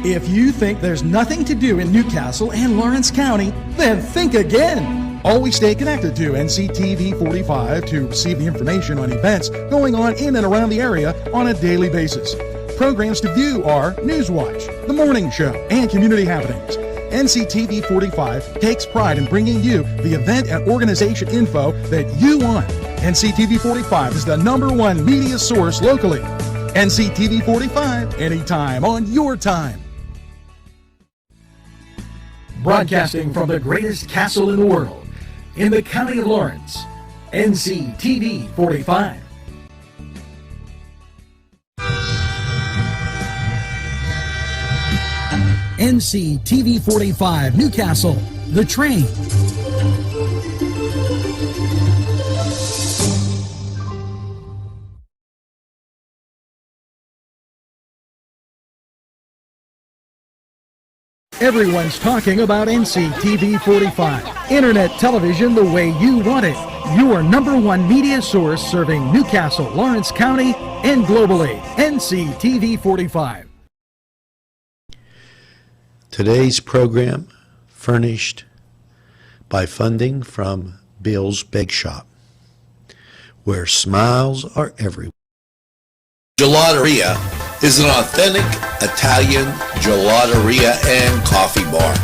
If you think there's nothing to do in Newcastle and Lawrence County, then think again. Always stay connected to NCTV45 to receive the information on events going on in and around the area on a daily basis. Programs to view are Newswatch, The Morning Show, and Community Happenings. NCTV45 takes pride in bringing you the event and organization info that you want. NCTV45 is the #1 media source locally. NCTV45, anytime on your time. Broadcasting from the greatest castle in the world, in the county of Lawrence, NCTV45. NCTV45 Newcastle, The Train. Everyone's talking about NCTV45. Internet television the way you want it. Your #1 media source serving Newcastle, Lawrence County, and globally. NCTV45. Today's program furnished by funding from Bill's Bake Shop, where smiles are everywhere. Gelateria is an authentic Italian gelateria and coffee bar.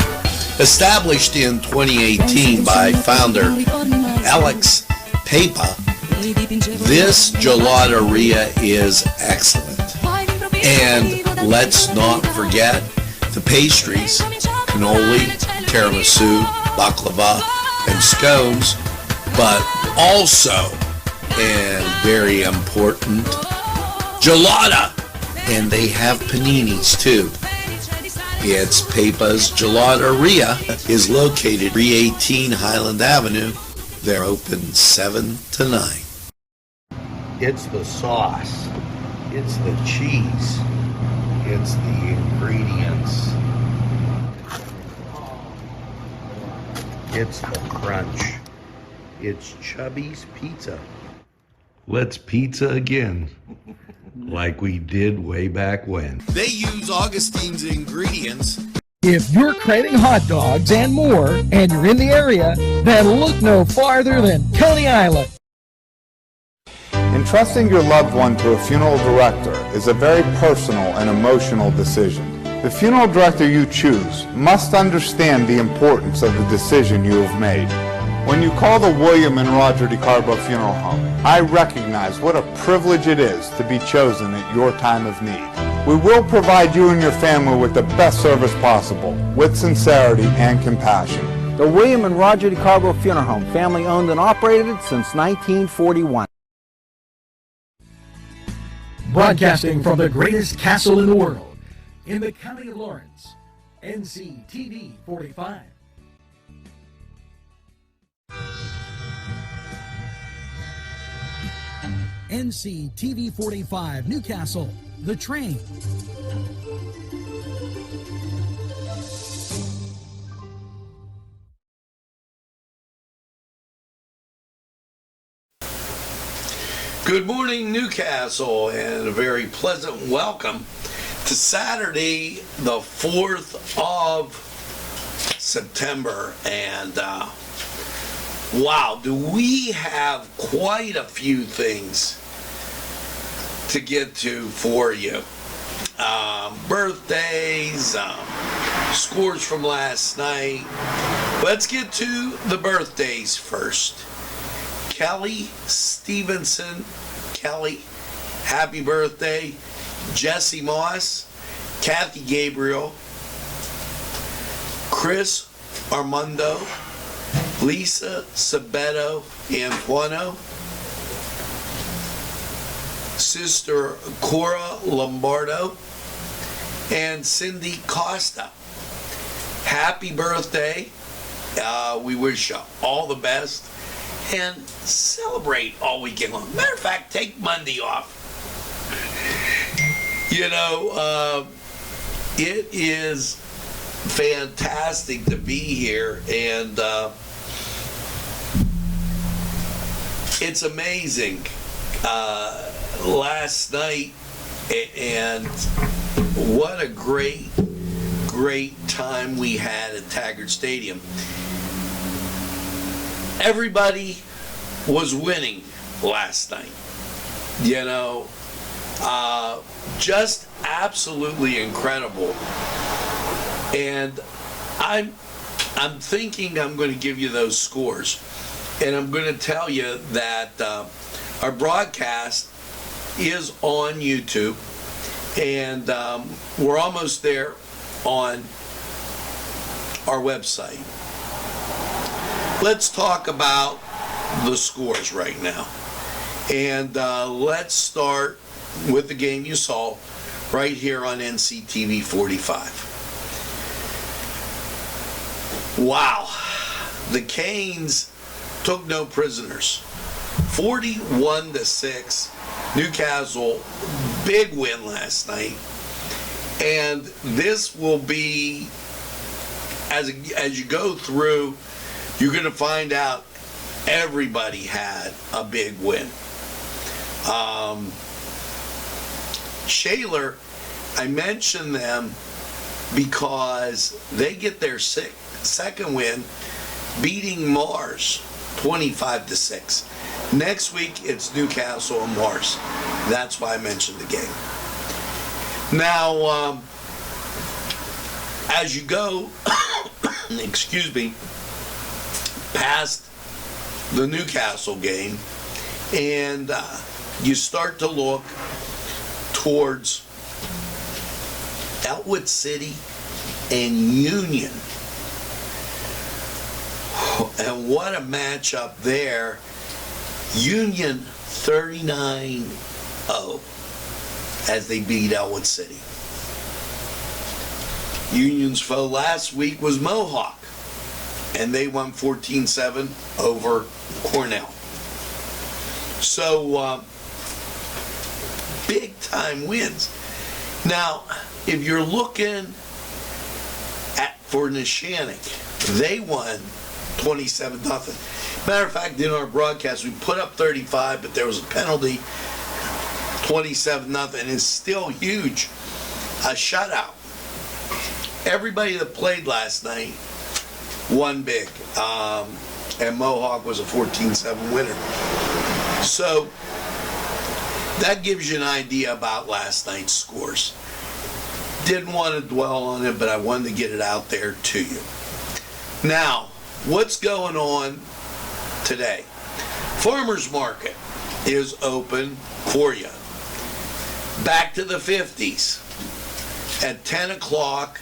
Established in 2018 by founder Alex Papa, this gelateria is excellent. And let's not forget the pastries, cannoli, tiramisu, baklava, and scones, but also, and very important, gelata. And they have paninis too. It's Papa's Gelateria is located 318 Highland Avenue. They're open 7 to 9. It's the sauce. It's the cheese. It's the ingredients. It's the crunch. It's Chubby's Pizza. Let's pizza again. Like we did way back when. They use Augustine's ingredients. If you're craving hot dogs and more, and you're in the area, then look no farther than Coney Island. Entrusting your loved one to a funeral director is a very personal and emotional decision. The funeral director you choose must understand the importance of the decision you have made. When you call the William and Roger DeCarbo Funeral Home, I recognize what a privilege it is to be chosen at your time of need. We will provide you and your family with the best service possible, with sincerity and compassion. The William and Roger DeCarbo Funeral Home, family owned and operated since 1941. Broadcasting from the greatest castle in the world, in the county of Lawrence, NCTV45. NCTV45 Newcastle, The Train. Good morning, Newcastle, and a very pleasant welcome to Saturday, the 4th of September. And wow, do we have quite a few things to get to for you. Birthdays, scores from last night. Let's get to the birthdays first. Kelly Stevenson. Kelly, happy birthday. Jesse Moss, Kathy Gabriel, Chris Armando, Lisa Sabeto Antuano, Sister Cora Lombardo, and Cindy Costa. Happy birthday. We wish you all the best and celebrate all weekend long. Matter of fact, take Monday off. You know, it is fantastic to be here, and it's amazing. Last night, and what a great great time we had at Taggart Stadium. Everybody was winning last night. You know, just absolutely incredible. And I'm thinking I'm going to give you those scores. And I'm going to tell you that our broadcast is on YouTube. And we're almost there on our website. Let's talk about the scores right now. And let's start with the game you saw right here on NCTV45. Wow. The Canes took no prisoners. 41-6. Newcastle, big win last night. And this will be, as you go through, you're going to find out everybody had a big win. Shaler, I mentioned them because they get their second win, beating Mars 25-6. Next week it's Newcastle and Mars. That's why I mentioned the game. Now, as you go, excuse me, past the Newcastle game, and you start to look towards Elwood City and Union. And what a matchup there. Union 39-0 as they beat Elwood City. Union's foe last week was Mohawk, and they won 14-7 over Cornell. So, big time wins. Now, if you're looking for Neshannock, they won 27-0. Matter of fact, in our broadcast, we put up 35, but there was a penalty, 27-0. It's still huge. A shutout. Everybody that played last night won big. And Mohawk was a 14-7 winner. So, that gives you an idea about last night's scores. Didn't want to dwell on it, but I wanted to get it out there to you. Now, what's going on today? Farmers Market is open for you. Back to the 50s at 10 o'clock.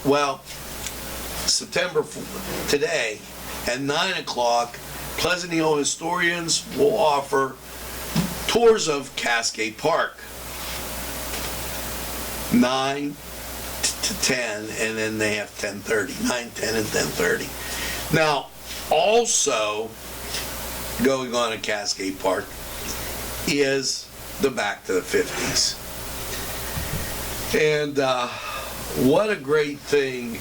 Well, September 4th, today at 9 o'clock, Pleasant Hill historians will offer tours of Cascade Park. 9 to 10, and then they have 10:30. 9, 10, and 10:30. Now, also going on at Cascade Park is the Back to the 50s. And what a great thing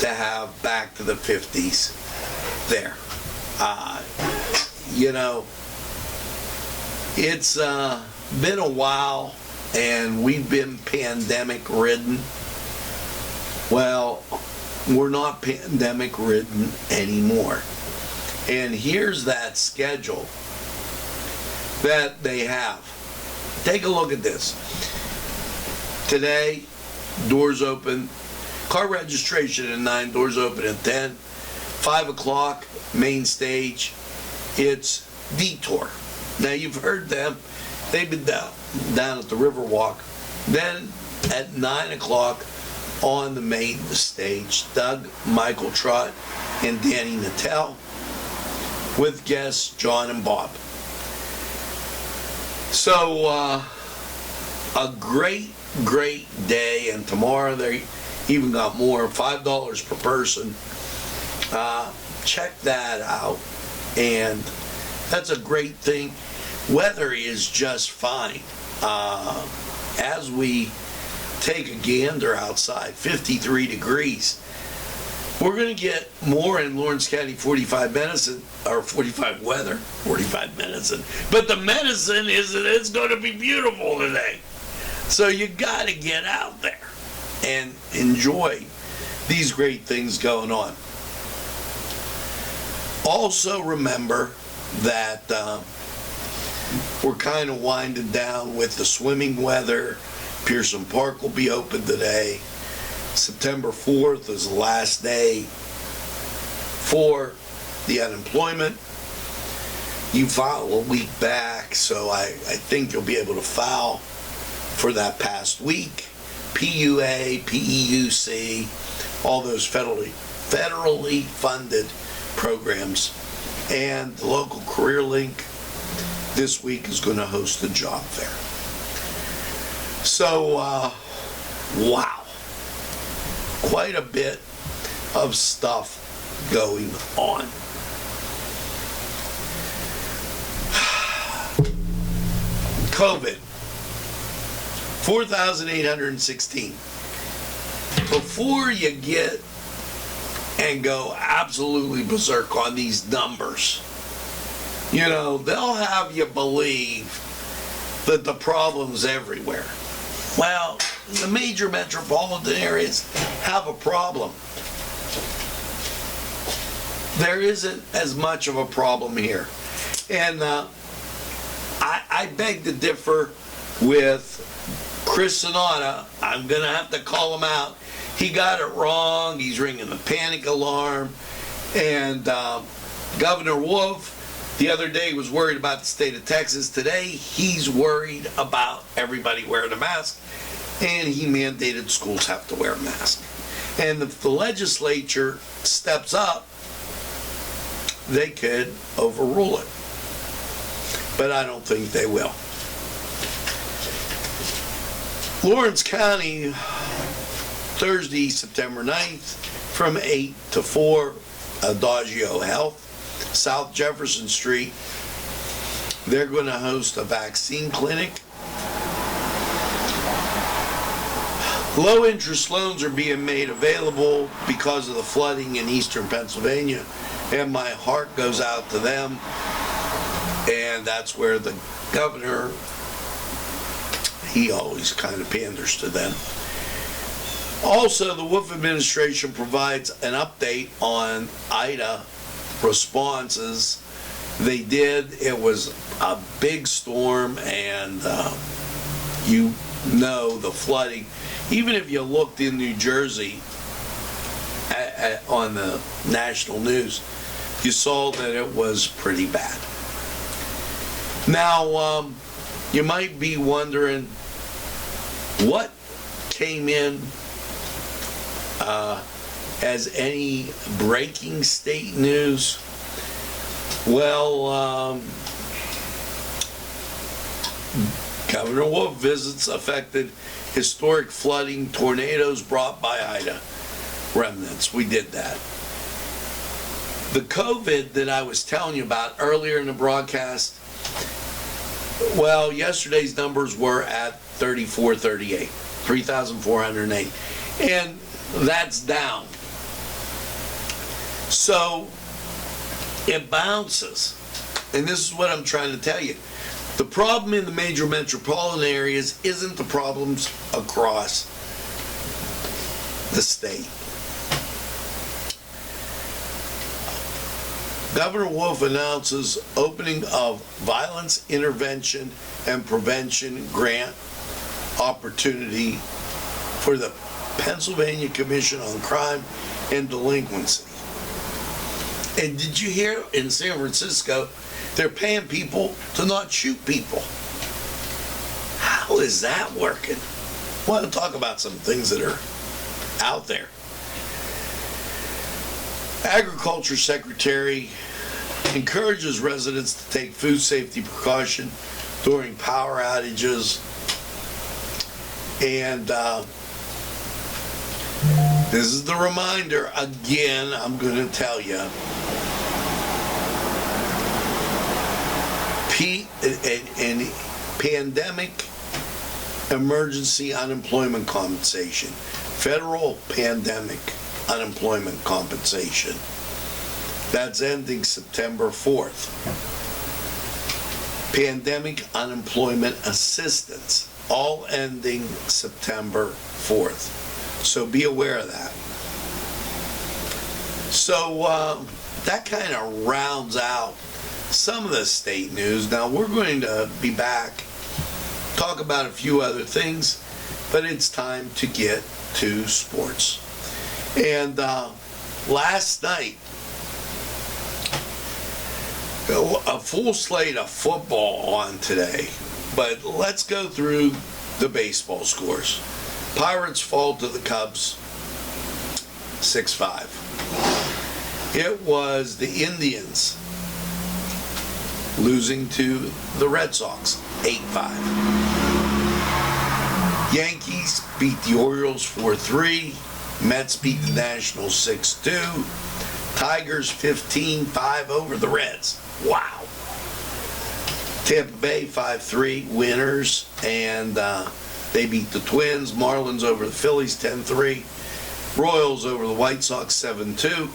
to have Back to the 50s there. You know, it's been a while, and we've been pandemic ridden. Well, we're not pandemic ridden anymore. And here's that schedule that they have. Take a look at this. Today, doors open. Car registration at 9, doors open at 10. 5 o'clock, main stage. It's Detour. Now, you've heard them. They've been down at the Riverwalk. Then, at 9 o'clock, on the main stage, Doug, Michael Trott, and Danny Natel, with guests John and Bob. So, a great day, and tomorrow they even got more, $5 per person. Check that out, and that's a great thing. Weather is just fine. As we take a gander outside, 53 degrees. We're going to get more in Lawrence County 45 medicine, or 45 weather, 45 medicine. But the medicine is that it's going to be beautiful today. So you got to get out there. and enjoy these great things going on. Also remember that we're kind of winding down with the swimming weather. Pearson Park will be open today. September 4th is the last day for the unemployment. You file a week back, so I think you'll be able to file for that past week. PUA, PEUC, all those federally funded programs. And the local Career Link this week is going to host a job fair. So, wow, quite a bit of stuff going on. COVID, 4,816. Before you get and go absolutely berserk on these numbers, you know, they'll have you believe that the problem's everywhere. Well, the major metropolitan areas have a problem. There isn't as much of a problem here. And I beg to differ with Chris Sonata. I'm going to have to call him out. He got it wrong. He's ringing the panic alarm. And Governor Wolf the other day was worried about the state of Texas. Today, he's worried about everybody wearing a mask. And he mandated schools have to wear a mask. And if the legislature steps up, they could overrule it. But I don't think they will. Lawrence County, Thursday, September 9th, from 8 to 4, Adagio Health, South Jefferson Street. They're going to host a vaccine clinic. Low interest loans are being made available because of the flooding in eastern Pennsylvania, and my heart goes out to them. And that's where the governor, he always kind of panders to them. Also, the Wolf administration provides an update on Ida responses. They did. It was a big storm, and you know the flooding. Even if you looked in New Jersey on the national news, you saw that it was pretty bad. Now, you might be wondering what came in as any breaking state news. Well, Governor Wolf visits affected historic flooding, tornadoes brought by Ida remnants. We did that. The COVID that I was telling you about earlier in the broadcast, well, yesterday's numbers were at 3,408, and that's down. So it bounces, and this is what I'm trying to tell you. The problem in the major metropolitan areas isn't the problems across the state. Governor Wolf announces opening of Violence Intervention and Prevention Grant opportunity for the Pennsylvania Commission on Crime and Delinquency. And did you hear in San Francisco, they're paying people to not shoot people? How is that working? I want to talk about some things that are out there. Agriculture Secretary encourages residents to take food safety precaution during power outages. And this is the reminder again, I'm going to tell you. Pandemic emergency unemployment compensation, federal pandemic unemployment compensation. That's ending September 4th. Pandemic unemployment assistance, all ending September 4th. So be aware of that. So that kind of rounds out some of the state news. Now we're going to be back, talk about a few other things, but it's time to get to sports. And last night, a full slate of football on today, but let's go through the baseball scores. Pirates fall to the Cubs 6-5. It was the Indians losing to the Red Sox 8-5. Yankees beat the Orioles 4-3. Mets beat the Nationals 6-2. Tigers 15-5 over the Reds. Wow. Tampa Bay 5-3 winners, and they beat the Twins. Marlins over the Phillies 10-3. Royals over the White Sox 7-2.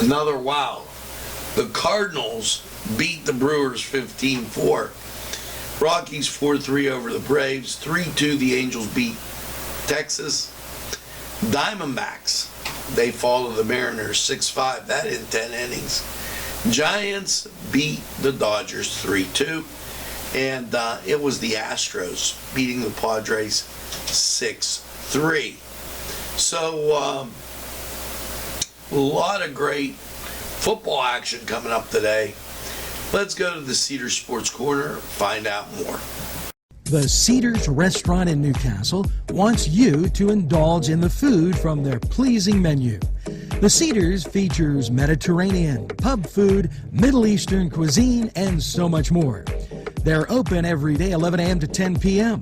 Another wow. The Cardinals beat the Brewers 15-4. Rockies 4-3 over the Braves. 3-2 the Angels beat Texas. Diamondbacks, they fall to the Mariners 6-5. That in 10 innings. Giants beat the Dodgers 3-2. And it was the Astros beating the Padres 6-3. So a lot of great football action coming up today. Let's go to the Cedars Sports Corner, find out more. The Cedars Restaurant in Newcastle wants you to indulge in the food from their pleasing menu. The Cedars features Mediterranean, pub food, Middle Eastern cuisine, and so much more. They're open every day 11 a.m. to 10 p.m.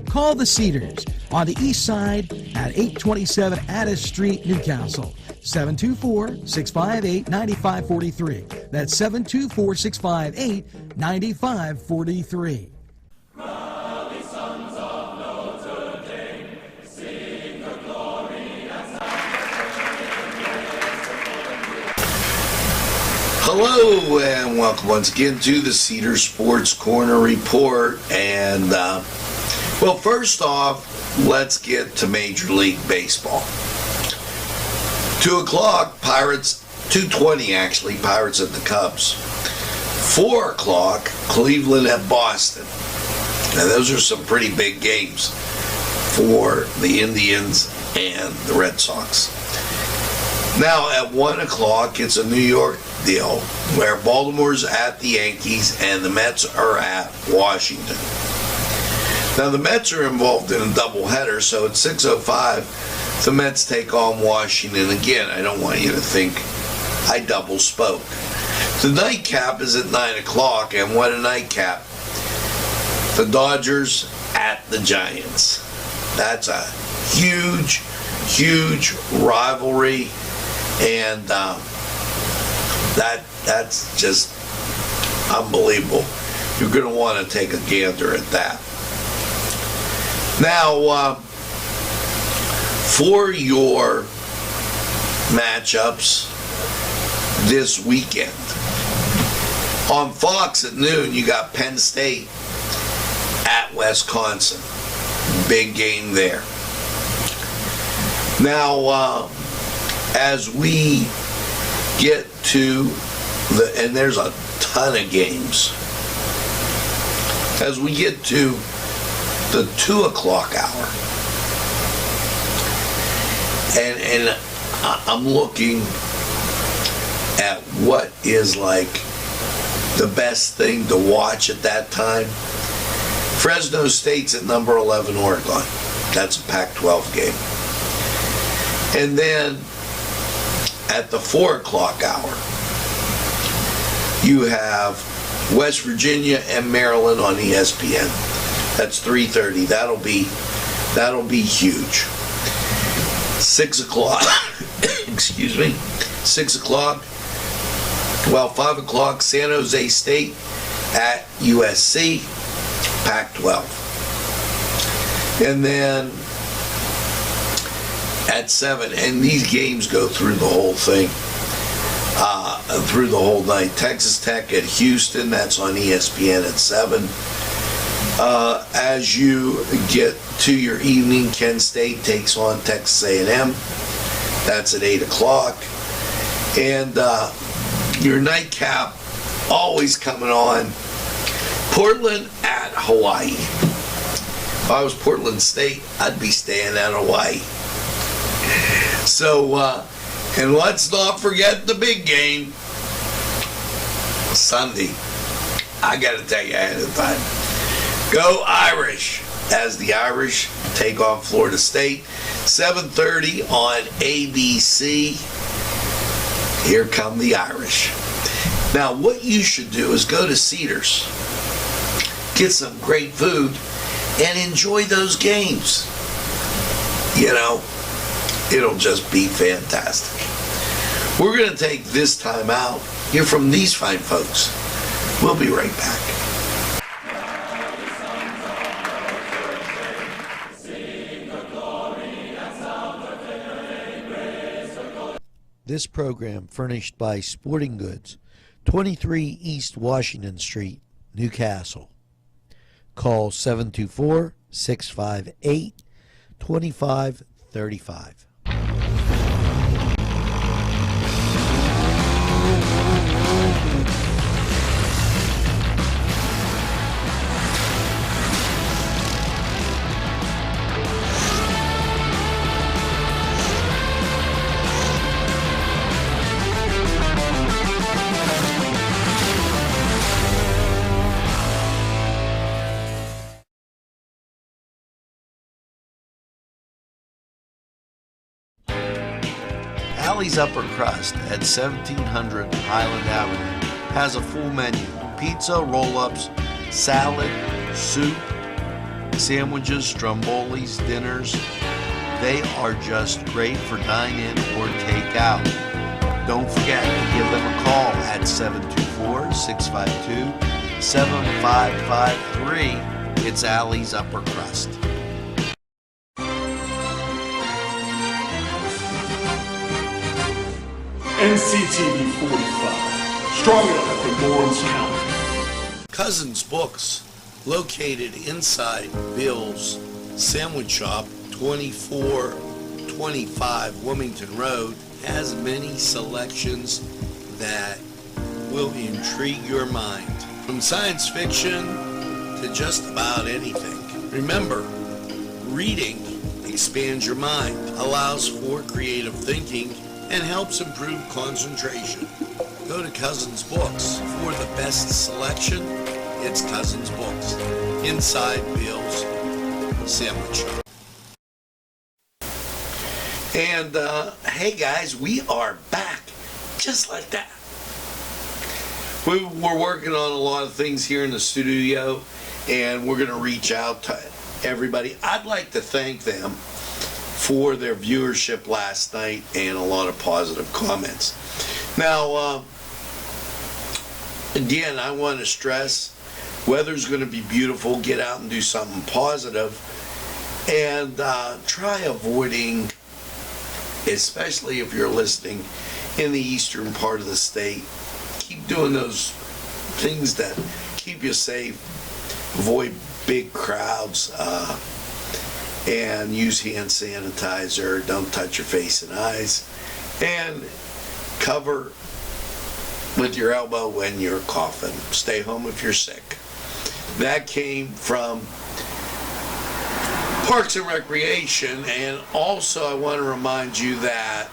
Call the Cedars on the east side at 827 Addis Street, Newcastle. 724-658-9543. That's 724-658-9543. Hello and welcome once again to the Cedar Sports Corner Report. And well, first off, let's get to Major League Baseball. 2 o'clock, Pirates, 2:20 actually, Pirates at the Cubs. 4 o'clock, Cleveland at Boston. Now those are some pretty big games for the Indians and the Red Sox. Now at 1 o'clock, it's a New York deal where Baltimore's at the Yankees and the Mets are at Washington. Now the Mets are involved in a doubleheader, so at 6:05, the Mets take on Washington again. I don't want you to think I double spoke. The nightcap is at 9 o'clock, and what a nightcap. The Dodgers at the Giants. That's a huge, huge rivalry, and that's just unbelievable. You're going to want to take a gander at that. Now, for your matchups this weekend, on Fox at noon, you got Penn State at Wisconsin. Big game there. Now, as we get to and there's a ton of games. As we get to the 2 o'clock hour, and I'm looking at what is like the best thing to watch at that time. Fresno State's at number 11 Oregon. That's a Pac-12 game. And then at the 4 o'clock hour, you have West Virginia and Maryland on ESPN. That's 3:30. That'll be huge. 6 o'clock. Excuse me. 6 o'clock. Well, 5 o'clock, San Jose State at USC, Pac-12. And then at 7, and these games go through the whole thing, through the whole night. Texas Tech at Houston, that's on ESPN at 7. As you get to your evening, Kent State takes on Texas A&M. That's at 8 o'clock. And your nightcap always coming on, Portland at Hawaii. If I was Portland State, I'd be staying at Hawaii. So, and let's not forget the big game, Sunday. I got to tell you ahead of time. Go Irish, as the Irish take on Florida State. 7:30 on ABC. Here come the Irish. Now, what you should do is go to Cedars, get some great food, and enjoy those games. You know, it'll just be fantastic. We're going to take this time out, hear from these fine folks. We'll be right back. This program furnished by Sporting Goods, 23 East Washington Street, Newcastle. Call 724-658-2535. Alley's Upper Crust at 1700 Highland Avenue has a full menu: pizza, roll-ups, salad, soup, sandwiches, strombolis, dinners. They are just great for dine-in or take-out. Don't forget to give them a call at 724-652-7553. It's Alley's Upper Crust. NCTV45, strong enough in Lawrence County. Cousins Books, located inside Bill's Sandwich Shop, 2425 Wilmington Road, has many selections that will intrigue your mind. From science fiction to just about anything. Remember, reading expands your mind, allows for creative thinking, and helps improve concentration. Go to Cousins Books for the best selection. It's Cousins Books, inside Bill's Sandwich Shop. And hey guys, we are back, just like that. We're working on a lot of things here in the studio, and we're going to reach out to everybody. I'd like to thank them for their viewership last night and a lot of positive comments. Now, again, I want to stress, weather's going to be beautiful. Get out and do something positive, and try avoiding, especially if you're listening in the eastern part of the state, keep doing those things that keep you safe. Avoid big crowds, and use hand sanitizer. Don't touch your face and eyes, and cover with your elbow when you're coughing. Stay home if you're sick. That came from Parks and Recreation. And also I want to remind you that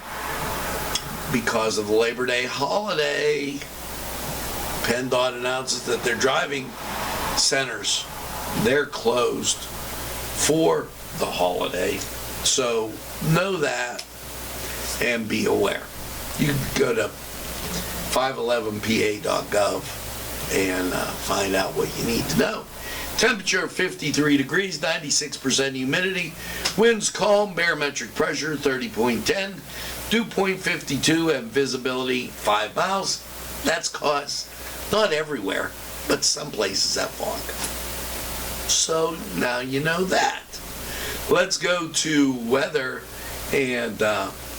because of the Labor Day holiday, PennDOT announces that their driving centers, they're closed for the holiday. So know that and be aware. You can go to 511pa.gov and find out what you need to know. Temperature 53 degrees, 96% humidity, winds calm, barometric pressure 30.10, dew point 52, and visibility 5 miles. That's cause not everywhere, but some places have fog. So now you know that. Let's go to weather, and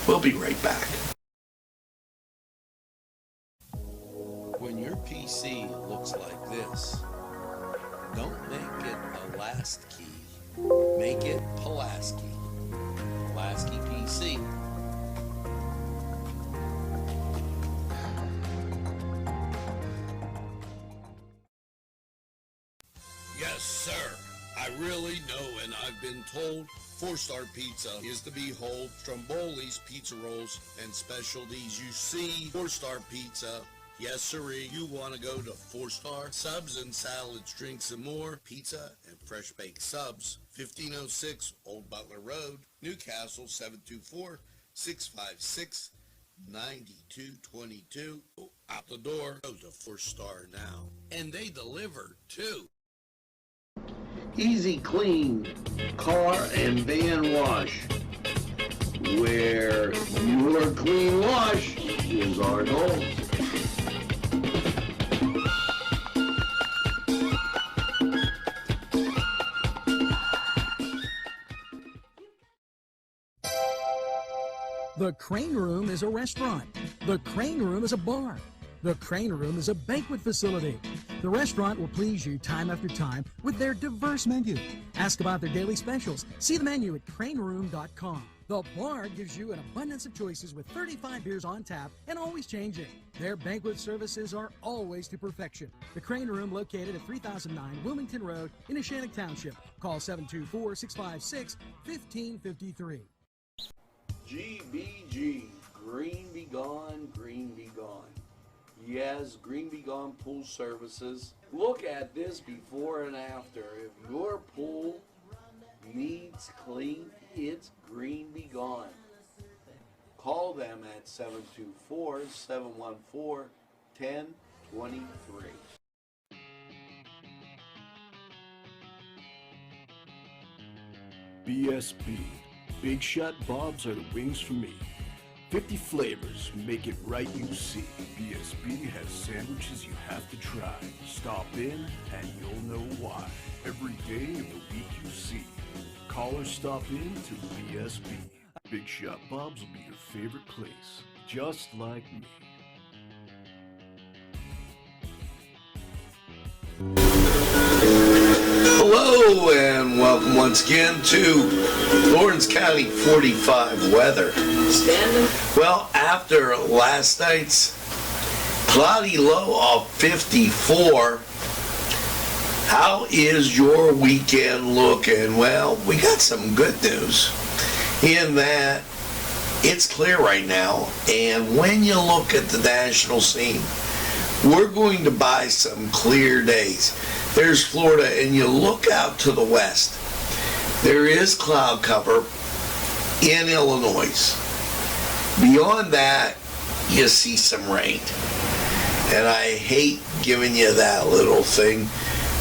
we'll be right back. When your PC looks like this, don't make it Pulaski. Make it Pulaski. Pulaski PC. Yes, sir. I really know, and I've been told 4-Star Pizza is to behold. Stromboli's Pizza Rolls and specialties. You see 4-Star Pizza. Yes, sirree. You want to go to 4-Star? Subs and salads, drinks, and more. Pizza and fresh baked subs. 1506 Old Butler Road, Newcastle, 724-656-9222. Out the door. Go to 4-Star now. And they deliver, too. Easy Clean Car and Van Wash, where your clean wash is our goal. The Crane Room is a restaurant. The Crane Room is a bar. The Crane Room is a banquet facility. The restaurant will please you time after time with their diverse menu. Ask about their daily specials. See the menu at craneroom.com. The bar gives you an abundance of choices with 35 beers on tap and always changing. Their banquet services are always to perfection. The Crane Room, located at 3009 Wilmington Road in Neshannock Township. Call 724-656-1553. GBG, Green Be Gone, Green Be Gone. Yes, Green Be Gone Pool Services. Look at this before and after. If your pool needs clean, it's Green Be Gone. Call them at 724-714-1023. BSB. Big Shot Bobs are the wings for me. 50 flavors, make it right, you see. BSB has sandwiches you have to try. Stop in and you'll know why. Every day of the week you see. Call or stop in to BSB. Big Shot Bob's will be your favorite place, just like me. Hello and welcome once again to Lawrence County 45 weather. Well, after last night's cloudy low of 54, how is your weekend looking? Well, we got some good news in that it's clear right now, and when you look at the national scene, we're going to buy some clear days. There's Florida, and you look out to the west. There is cloud cover in Illinois. Beyond that, you see some rain. And I hate giving you that little thing,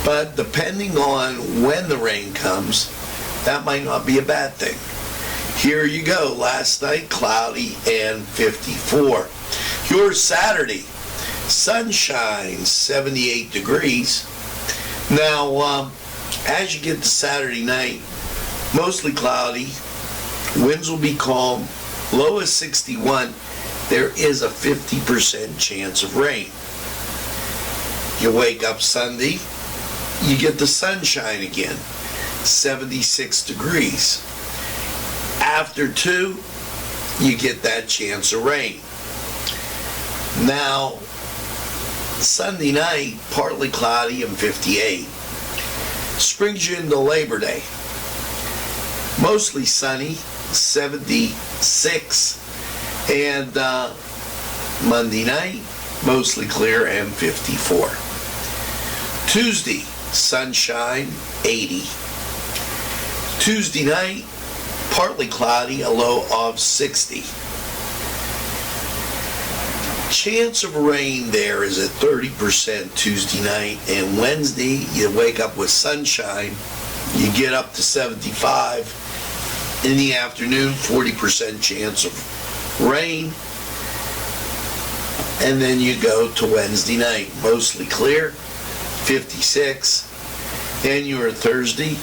but depending on when the rain comes, that might not be a bad thing. Here you go. Last night, cloudy and 54. Your Saturday, sunshine, 78 degrees. Now, as you get to Saturday night, mostly cloudy, winds will be calm, low is 61, there is a 50% chance of rain. You wake up Sunday, you get the sunshine again, 76 degrees. After 2, you get that chance of rain. Now, Sunday night, partly cloudy and 58. Springs you into Labor Day. Mostly sunny, 76. And Monday night, mostly clear and 54. Tuesday, sunshine, 80. Tuesday night, partly cloudy, a low of 60. Chance of rain there is at 30% Tuesday night, and Wednesday you wake up with sunshine, you get up to 75. In the afternoon, 40% chance of rain, and then you go to Wednesday night, mostly clear, 56, and your Thursday,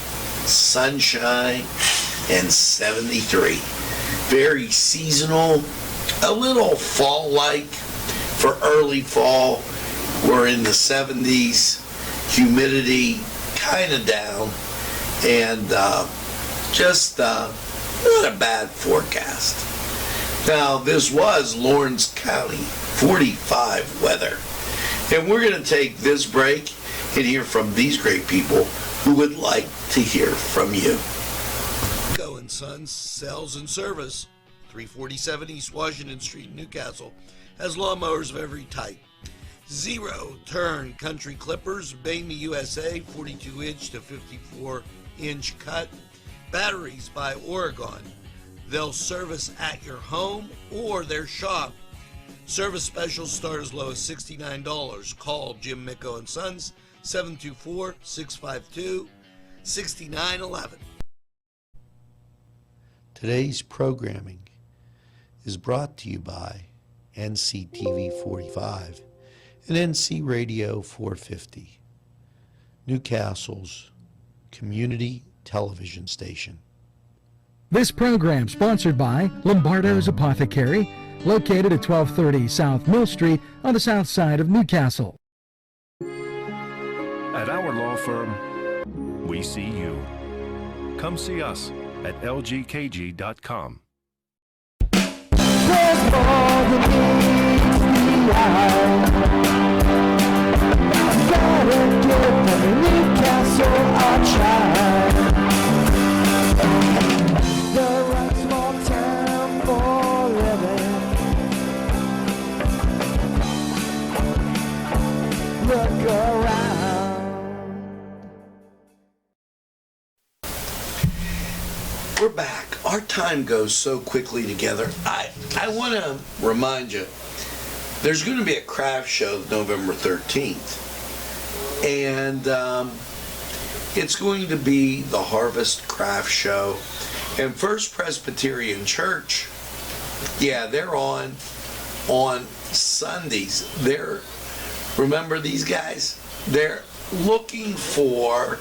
sunshine and 73. Very seasonal, a little fall-like. For early fall, we're in the 70s, humidity kind of down, and just not a bad forecast. Now, this was Lawrence County 45 weather. And we're going to take this break and hear from these great people who would like to hear from you. Go and Sons Sales and Service, 347 East Washington Street, Newcastle, has lawnmowers of every type. Zero turn country clippers, Bamey USA, 42-inch to 54-inch cut. Batteries by Oregon. They'll service at your home or their shop. Service specials start as low as $69. Call Jim Micco and Sons, 724-652-6911. Today's programming is brought to you by NCTV45 and NC Radio 450, Newcastle's community television station. This program sponsored by Lombardo's Apothecary, located at 1230 South Mill Street on the south side of Newcastle. At our law firm, we see you. Come see us at lgkg.com. There's more than meets the eye. Gotta give every Newcastle a try. The right small town for living. Look around. We're back. Our time goes so quickly together. I want to remind you, there's going to be a craft show November 13th. And it's going to be the Harvest Craft Show. And First Presbyterian Church, yeah, they're on Sundays. Remember these guys? They're looking for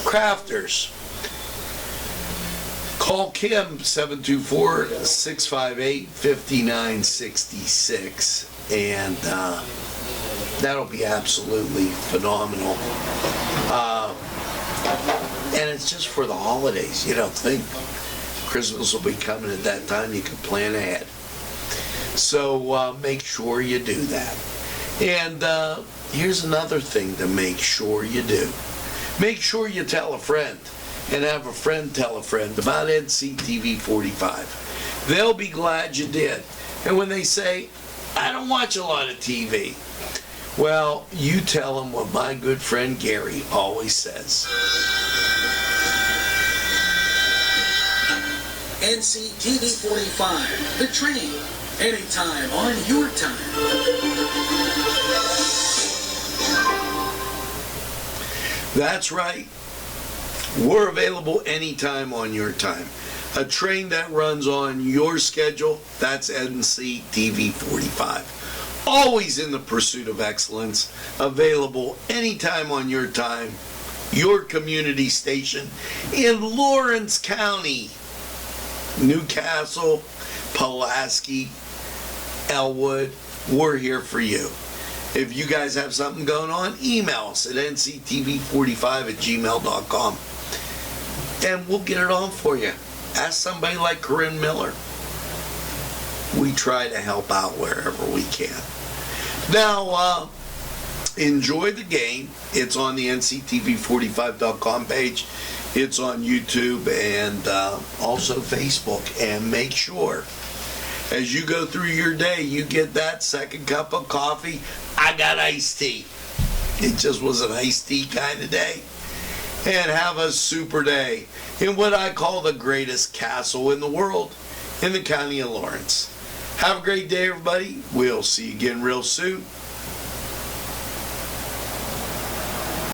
crafters. Call Kim, 724-658-5966, and that'll be absolutely phenomenal. And it's just for the holidays. You don't think Christmas will be coming at that time. You can plan ahead. So make sure you do that. And here's another thing to make sure you do. Make sure you tell a friend. And have a friend tell a friend about NCTV45. They'll be glad you did. And when they say, I don't watch a lot of TV, well, you tell them what my good friend Gary always says. NCTV45, the train, anytime on your time. That's right. We're available anytime on your time. A train that runs on your schedule, that's NCTV45. Always in the pursuit of excellence. Available anytime on your time. Your community station in Lawrence County, Newcastle, Pulaski, Elwood. We're here for you. If you guys have something going on, email us at nctv45@gmail.com. And we'll get it on for you. Ask somebody like Corinne Miller. We try to help out wherever we can. Now, enjoy the game. It's on the nctv45.com page. It's on YouTube and also Facebook. And make sure, as you go through your day, you get that second cup of coffee. I got iced tea. It just was an iced tea kind of day. And have a super day in what I call the greatest castle in the world, in the county of Lawrence. Have a great day, everybody. We'll see you again real soon.